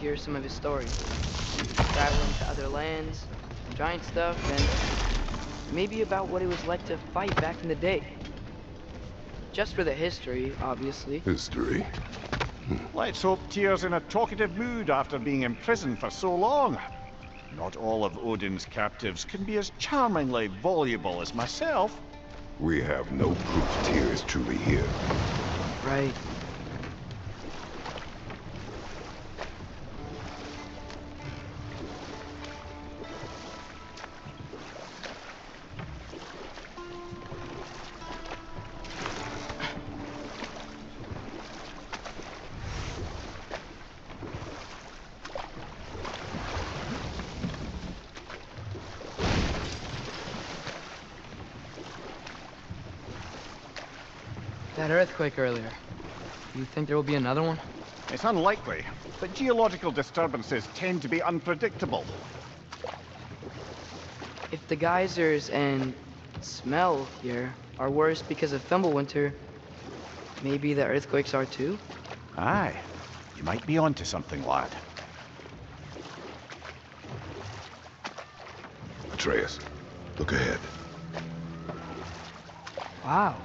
hear some of his stories. Traveling to other lands, giant stuff, and maybe about what it was like to fight back in the day. Just for the history, obviously. History? Let's hope Tyr's in a talkative mood after being imprisoned for so long. Not all of Odin's captives can be as charmingly voluble as myself. We have no proof Tyr is truly here. Right. That earthquake earlier. You think there will be another one? It's unlikely, but geological disturbances tend to be unpredictable. If the geysers and smell here are worse because of Fimbulwinter, maybe the earthquakes are too? Aye, you might be onto something, lad. Atreus, look ahead. Wow.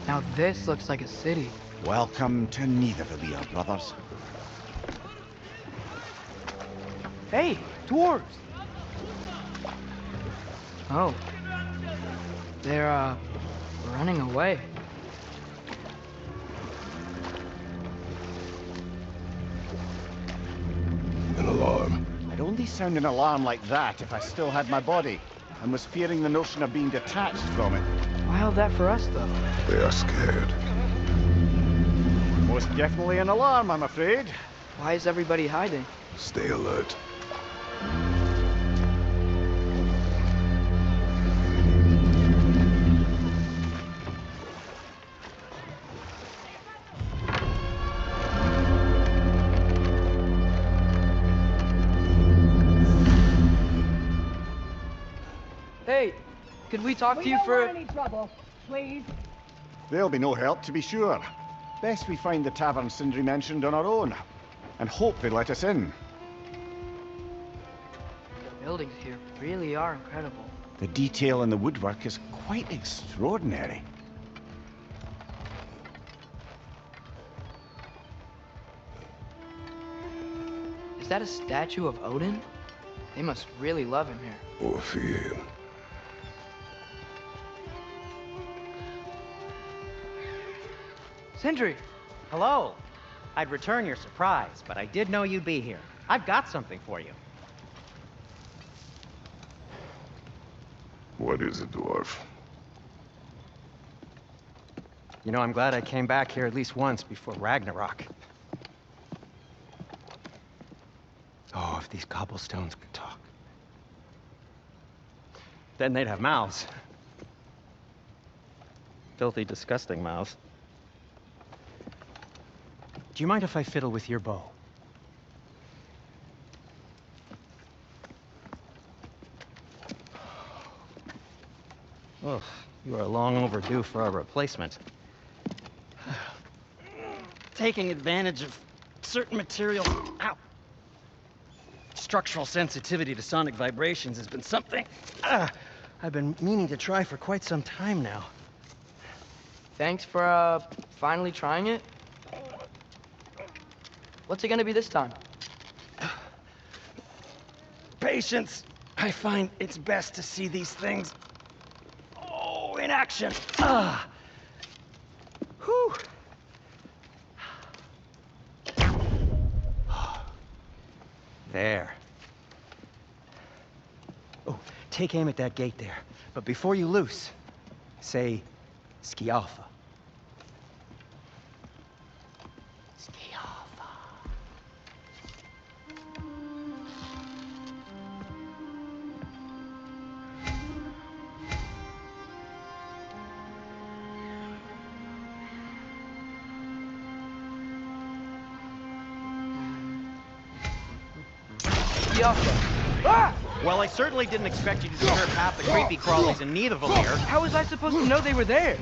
Now this looks like a city. Welcome to Nidavellir, brothers. Hey, dwarves! Oh. They're, running away. An alarm. I'd only sound an alarm like that if I still had my body, and was fearing the notion of being detached from it. Wild that for us, though. They are scared. Most definitely an alarm, I'm afraid. Why is everybody hiding? Stay alert. Hey, could we talk to you We for... don't want any trouble, please. There'll be no help, to be sure. Best we find the tavern Sindri mentioned on our own, and hope they let us in. The buildings here really are incredible. The detail in the woodwork is quite extraordinary. Is that a statue of Odin? They must really love him here. Or fear him. Sindri! Hello. I'd return your surprise, but I did know you'd be here. I've got something for you. What is it, dwarf? You know, I'm glad I came back here at least once before Ragnarok. Oh, if these cobblestones could talk. Then they'd have mouths. Filthy, disgusting mouths. Do you mind if I fiddle with your bow? Oh, you are long overdue for a replacement. Taking advantage of certain materials. Ow! Structural sensitivity to sonic vibrations has been something I've been meaning to try for quite some time now. Thanks for, finally trying it. What's it gonna be this time? Patience. I find it's best to see these things, in action. Whew. There. Oh, take aim at that gate there. But before you loose, say, Skialfa. Skialfa. Ah! Well, I certainly didn't expect you to disturb half the creepy crawlies in Nidavellir. How was I supposed to know they were there?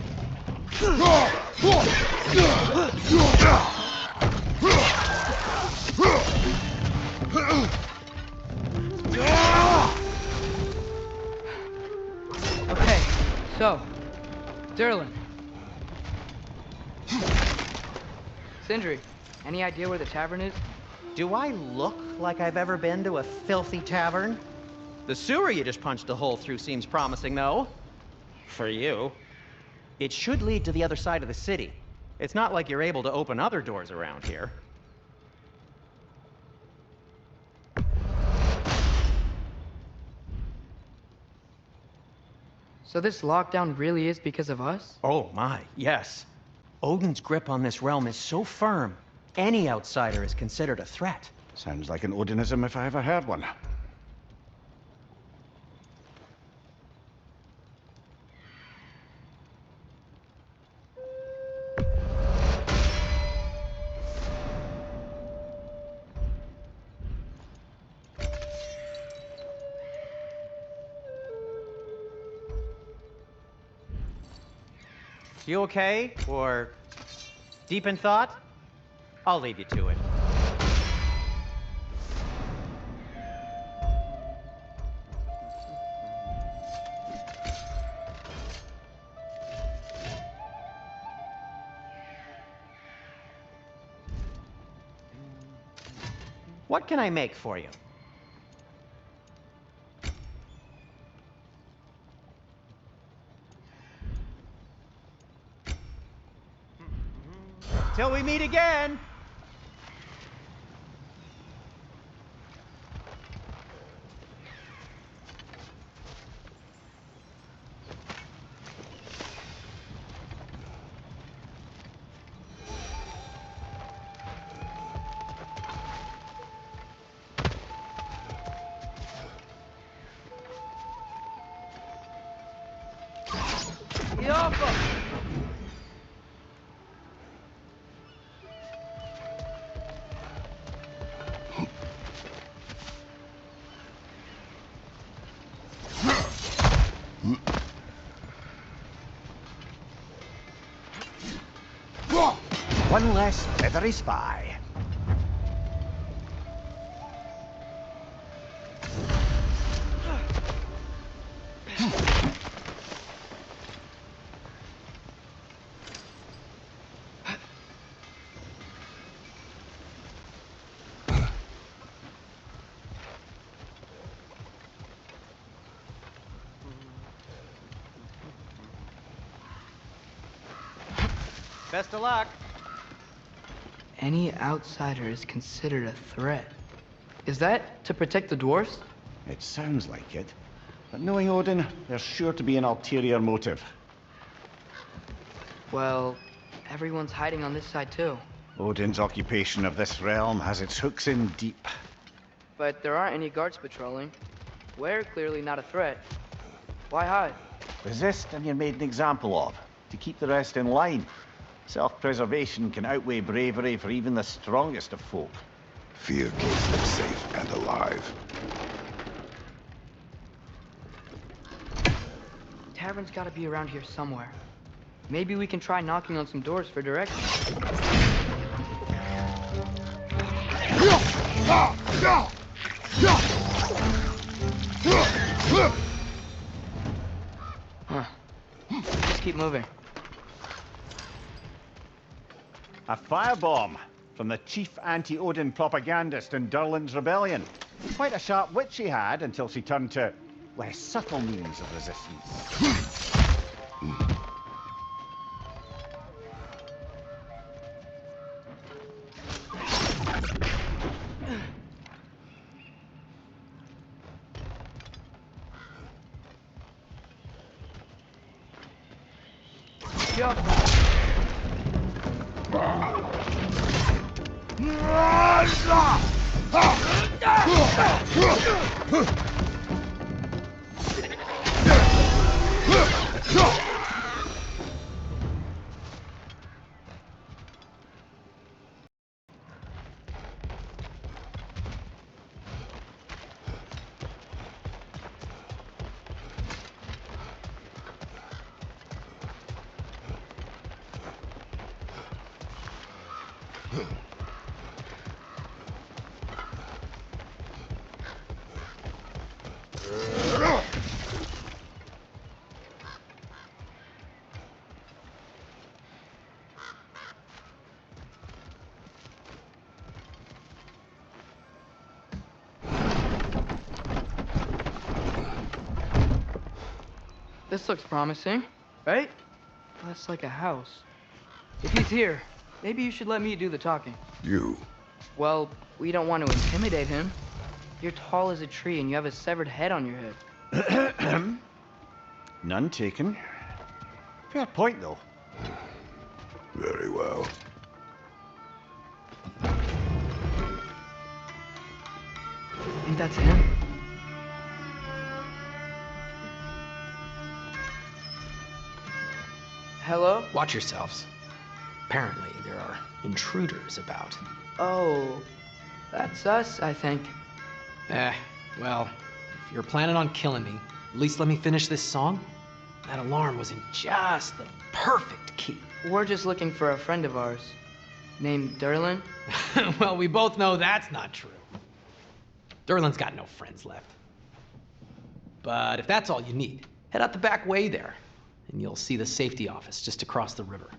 So, Derlin. Sindri, any idea where the tavern is? Do I look like I've ever been to a filthy tavern? The sewer you just punched a hole through seems promising, though. For you. It should lead to the other side of the city. It's not like you're able to open other doors around here. So this lockdown really is because of us? Oh my, yes. Odin's grip on this realm is so firm, any outsider is considered a threat. Sounds like an Odinism if I ever heard one. You okay? Or deep in thought? I'll leave you to it. What can I make for you? Till we meet again! One less feathery spy. Best of luck. Any outsider is considered a threat. Is that to protect the dwarfs? It sounds like it. But knowing Odin, there's sure to be an ulterior motive. Well, everyone's hiding on this side too. Odin's occupation of this realm has its hooks in deep. But there aren't any guards patrolling. We're clearly not a threat. Why hide? Resist and you're made an example of, to keep the rest in line. Self-preservation can outweigh bravery for even the strongest of folk. Fear keeps them safe and alive. Tavern's gotta be around here somewhere. Maybe we can try knocking on some doors for directions. Huh. Just keep moving. A firebomb from the chief anti-Odin propagandist in Durlin's rebellion. Quite a sharp wit she had until she turned to less subtle means of resistance. This looks promising, right? Less like a house. If he's here, maybe you should let me do the talking. You. Well, we don't want to intimidate him. You're tall as a tree and you have a severed head on your head. None taken. Fair point, though. Very well. Think that's him? Hello? Watch yourselves. Apparently, there are intruders about. Oh, that's us, I think. Well, if you're planning on killing me, at least let me finish this song. That alarm was in just the perfect key. We're just looking for a friend of ours named Derlin. Well, we both know that's not true. Derlin's got no friends left. But if that's all you need, head out the back way there, and you'll see the safety office just across the river.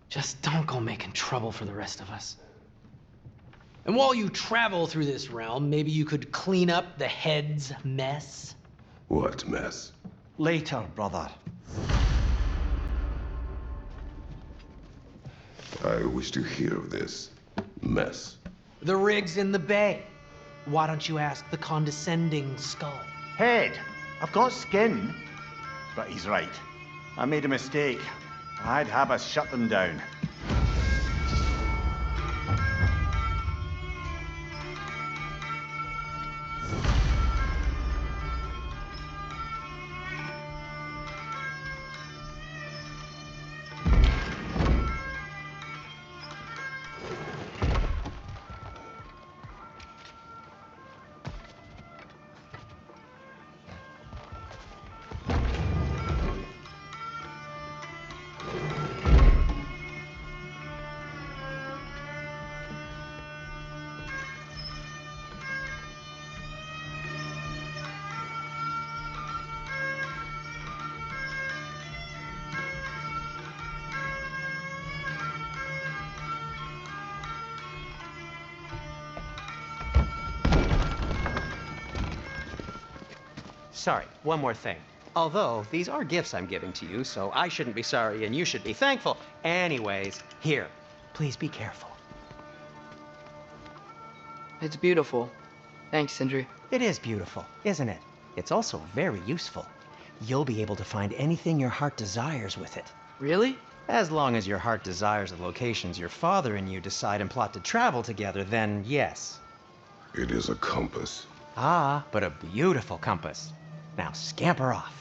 Just don't go making trouble for the rest of us. And while you travel through this realm, maybe you could clean up the head's mess. What mess? Later, brother. I wish to hear of this mess. The rig's in the bay. Why don't you ask the condescending skull? Head, I've got skin. But he's right. I made a mistake. I'd have us shut them down. Sorry, one more thing. Although, these are gifts I'm giving to you, so I shouldn't be sorry and you should be thankful. Anyways, here, please be careful. It's beautiful. Thanks, Sindri. It is beautiful, isn't it? It's also very useful. You'll be able to find anything your heart desires with it. Really? As long as your heart desires the locations your father and you decide and plot to travel together, then yes. It is a compass. Ah, but a beautiful compass. Now scamper off.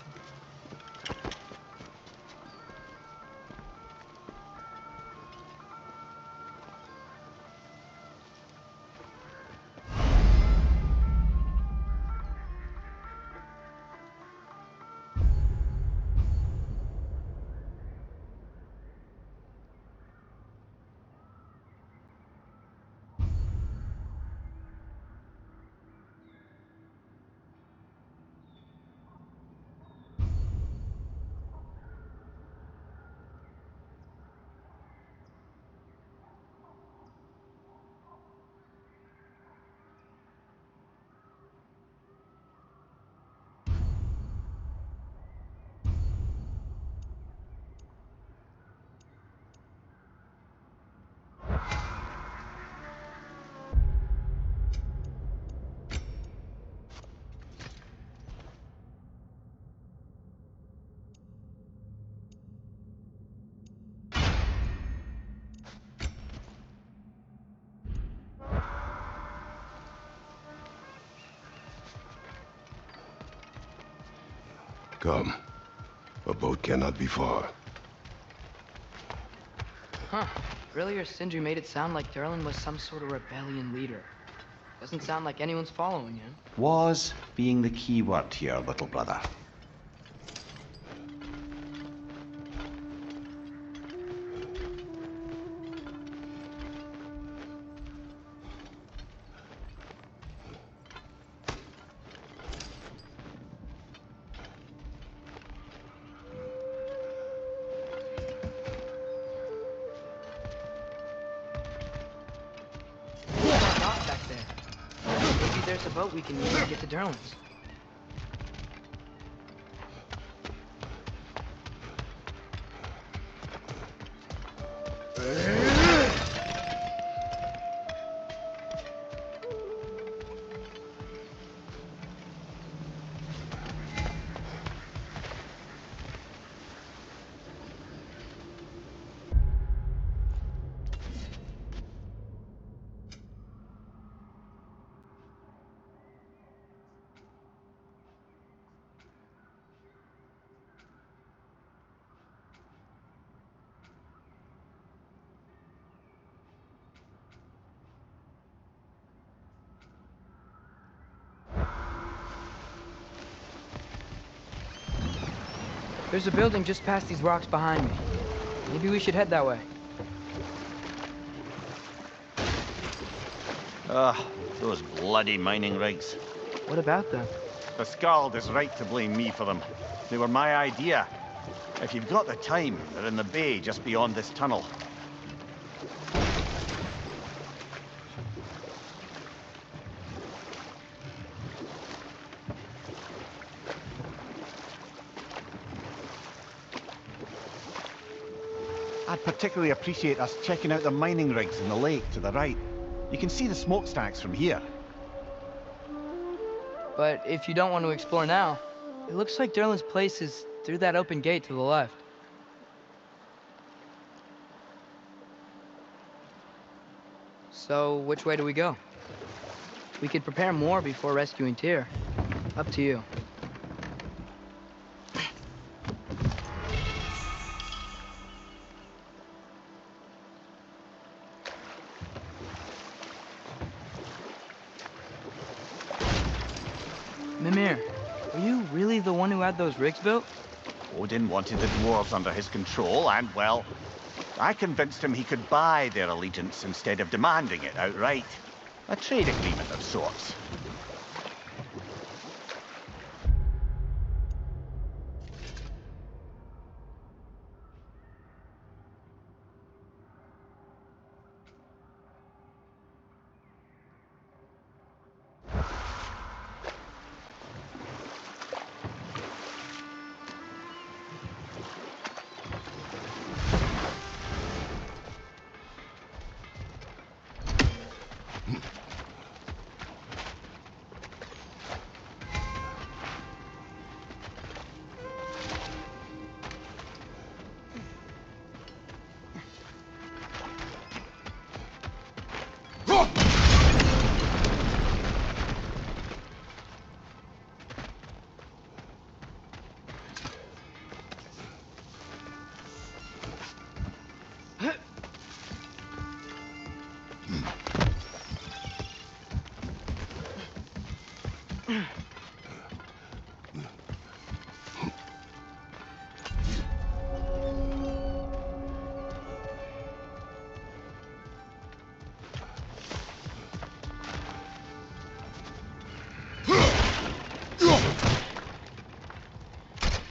Come. A boat cannot be far. Huh. Earlier, Sindri made it sound like Derlin was some sort of rebellion leader. Doesn't sound like anyone's following him. Was being the key word here, little brother. Dock back there. Maybe there's a boat we can use to get to Derlin's. There's a building just past these rocks behind me. Maybe we should head that way. Ah, those bloody mining rigs. What about them? The Skald is right to blame me for them. They were my idea. If you've got the time, they're in the bay just beyond this tunnel. I'd particularly appreciate us checking out the mining rigs in the lake to the right. You can see the smokestacks from here. But if you don't want to explore now, it looks like Derlin's place is through that open gate to the left. So, which way do we go? We could prepare more before rescuing Tyr. Up to you. Mimir, are you really the one who had those rigs built? Odin wanted the dwarves under his control, and, well, I convinced him he could buy their allegiance instead of demanding it outright. A trade agreement of sorts.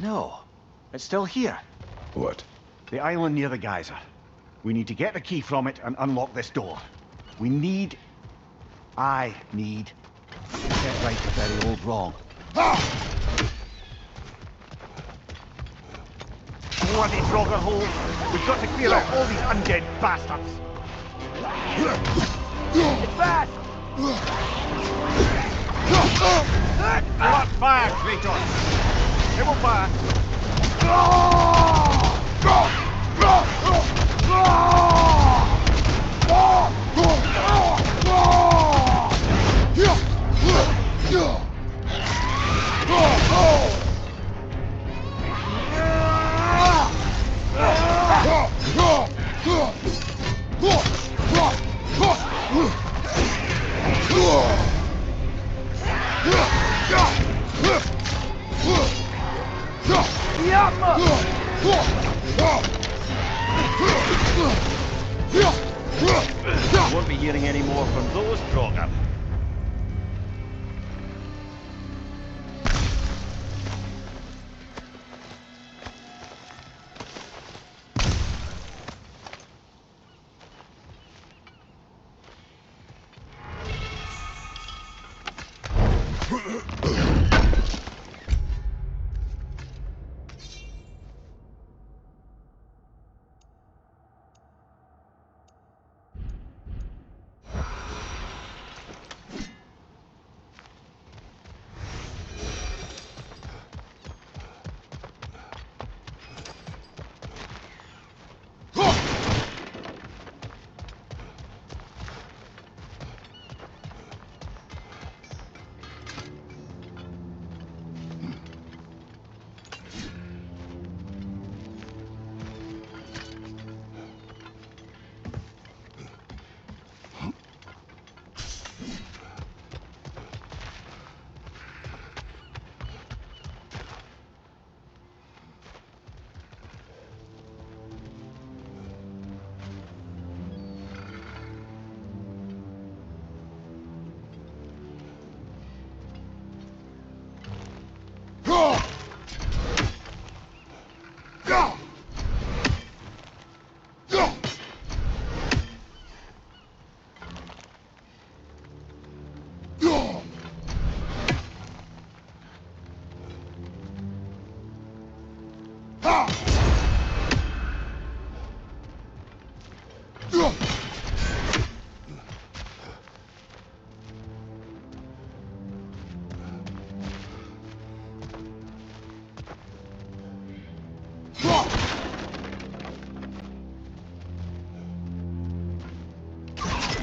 No, it's still here. What? The island near the geyser. We need to get the key from it and unlock this door. I need to set right a very old wrong. Bloody Draugr hole! We've got to clear out all these undead bastards! It's fast! Blood fire, Kratos! It will fire! Won't be hearing any more from those Draugr.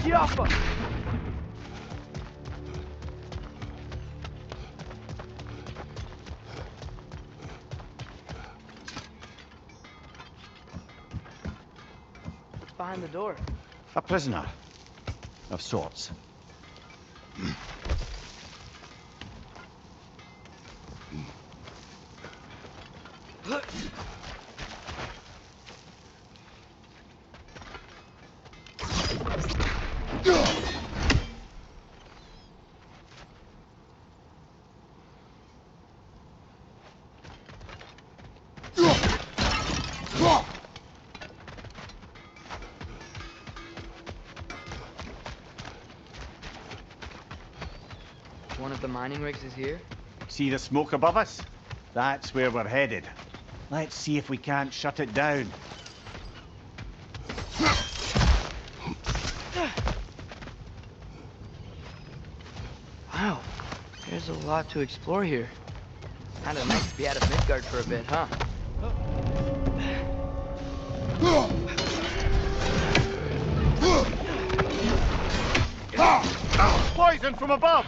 Get off us! What's behind the door? A prisoner. Of sorts. One of the mining rigs is here? See the smoke above us? That's where we're headed. Let's see if we can't shut it down. Wow, there's a lot to explore here. Kinda nice to be out of Midgard for a bit, huh? Poison from above!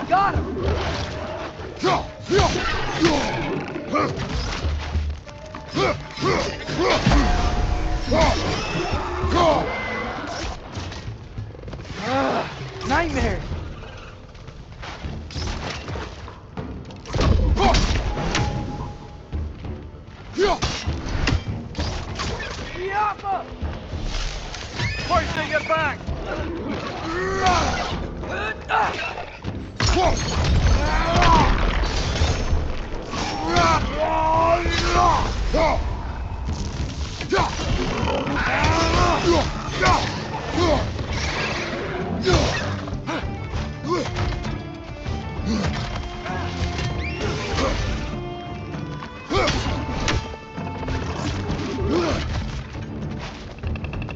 Got him! Nightmare! Yappa! Poisoning your back!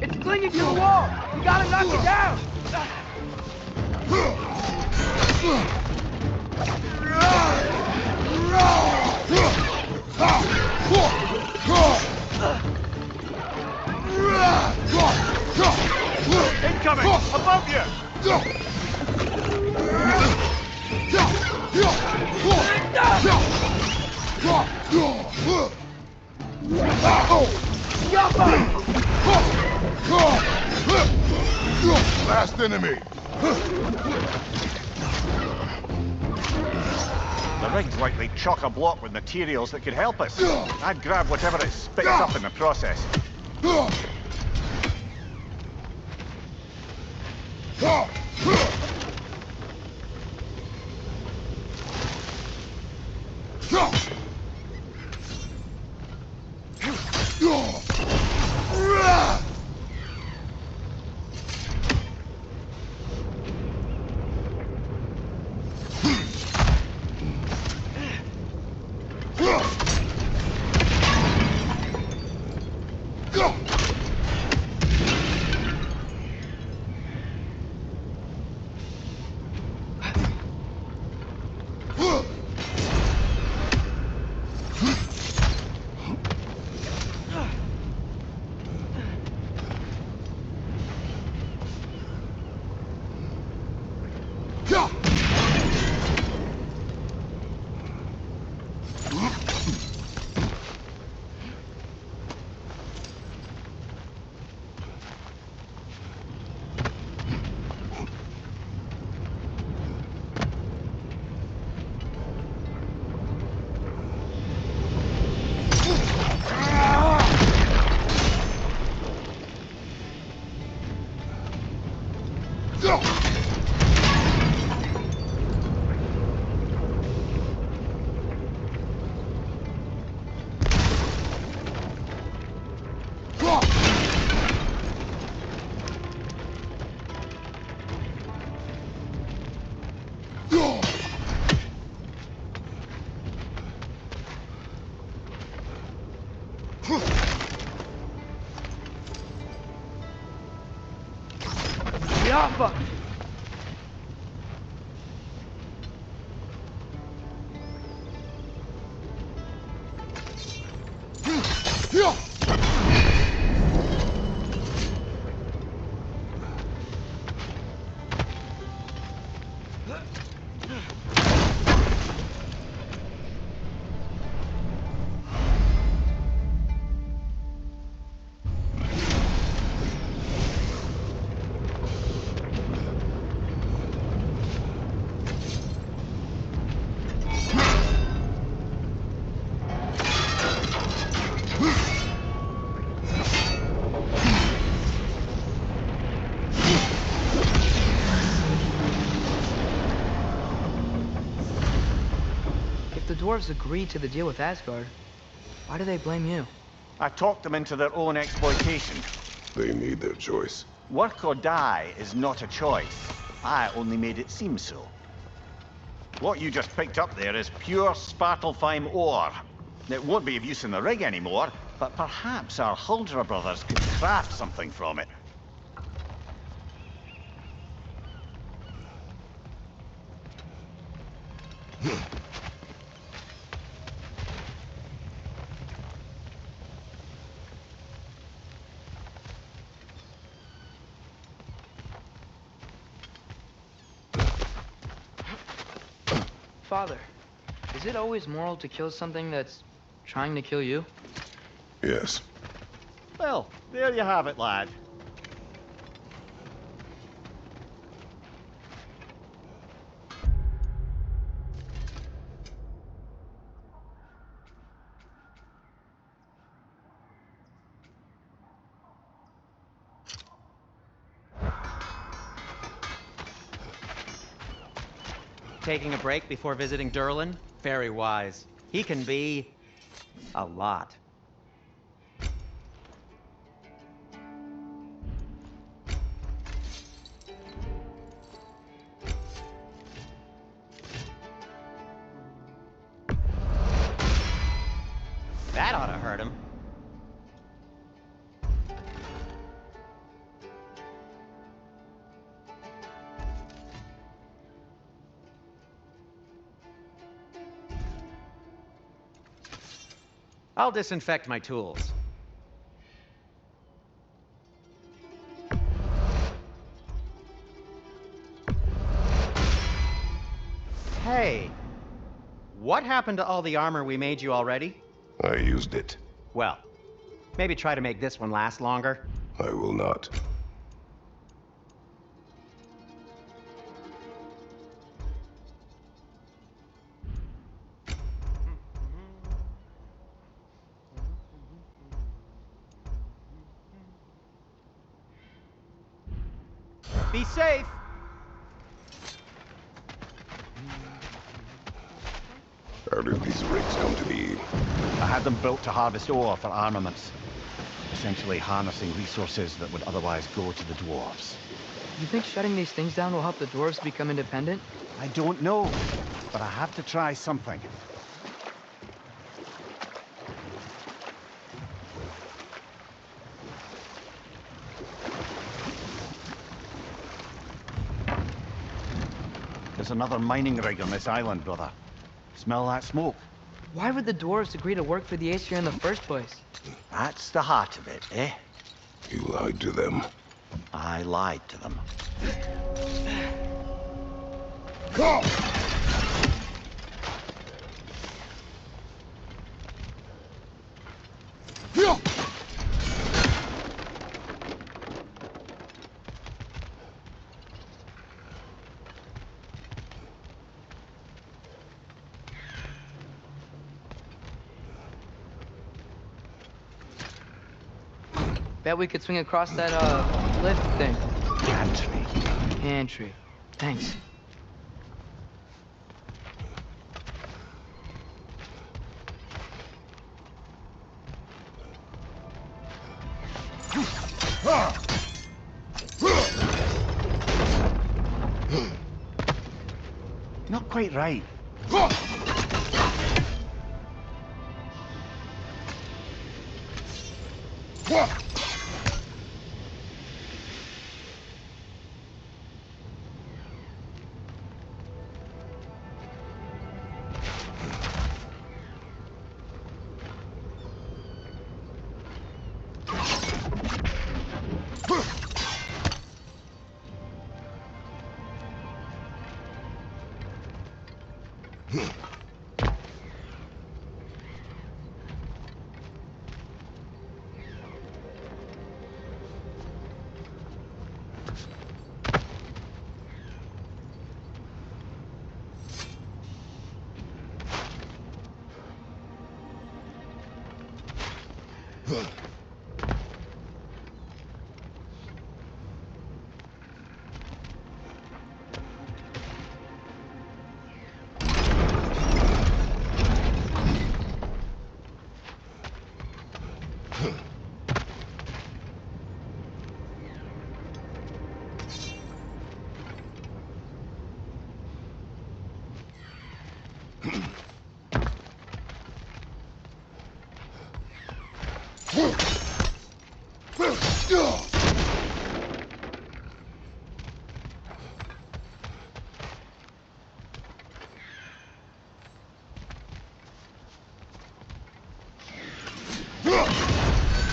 It's clinging to the wall! You gotta knock it down! Incoming! Above you! Last enemy. The rig's likely chock-a-block with materials that could help us. I'd grab whatever it spits up in the process. Ah, fuck! If the dwarves agreed to the deal with Asgard, why do they blame you? I talked them into their own exploitation. They made their choice. Work or die is not a choice. I only made it seem so. What you just picked up there is pure Svartalfheim ore. It won't be of use in the rig anymore, but perhaps our Huldra brothers could craft something from it. Father, is it always moral to kill something that's trying to kill you? Yes. Well, there you have it, lad. Taking a break before visiting Durlin? Very wise. He can be... a lot. That ought to hurt him. I'll disinfect my tools. Hey, what happened to all the armor we made you already? I used it. Well, maybe try to make this one last longer. I will not. Be safe! How did these rigs come to be? I had them built to harvest ore for armaments. Essentially harnessing resources that would otherwise go to the dwarves. You think shutting these things down will help the dwarves become independent? I don't know, but I have to try something. There's another mining rig on this island, brother. Smell that smoke? Why would the dwarves agree to work for the Aesir in the first place? That's the heart of it, eh? You lied to them. I lied to them. Bet we could swing across that, lift thing. Gantry. Pantry. Thanks. Not quite right.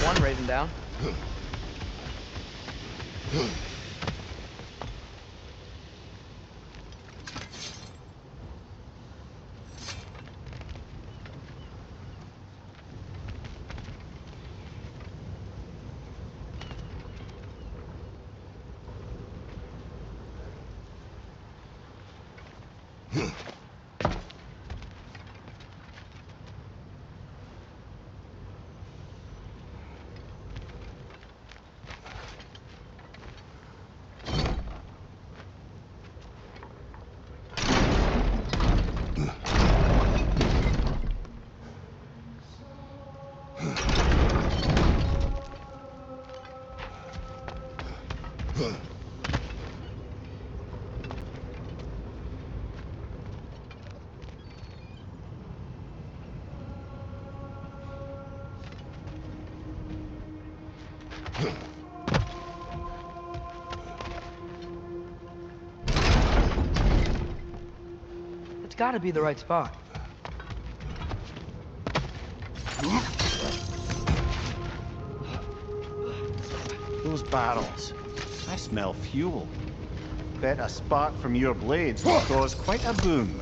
One raven down. It's gotta be the right spot. Those barrels. I smell fuel. Bet a spark from your blades will cause quite a boom.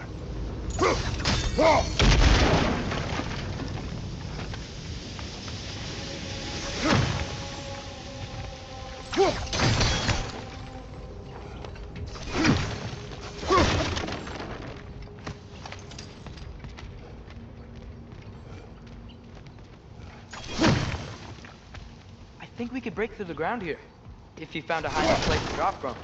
I think we could break through the ground here, if you found a high enough place to drop from.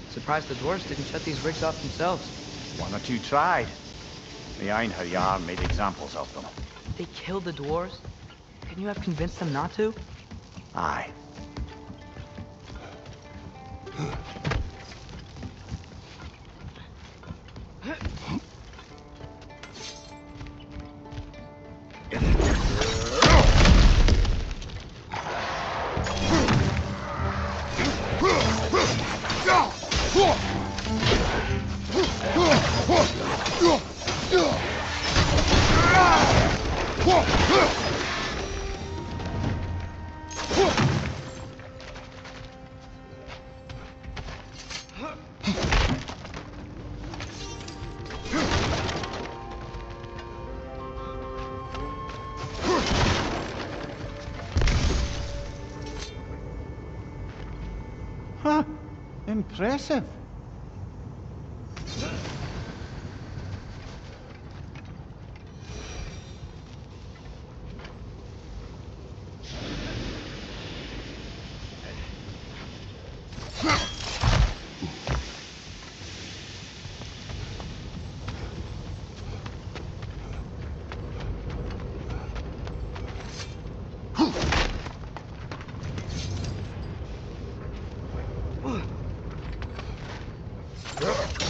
Surprised the dwarves didn't shut these rigs off themselves. One or two tried. The Einherjar made examples of them. They killed the dwarves? Couldn't you have convinced them not to? Aye. Huh. Impressive. Ugh.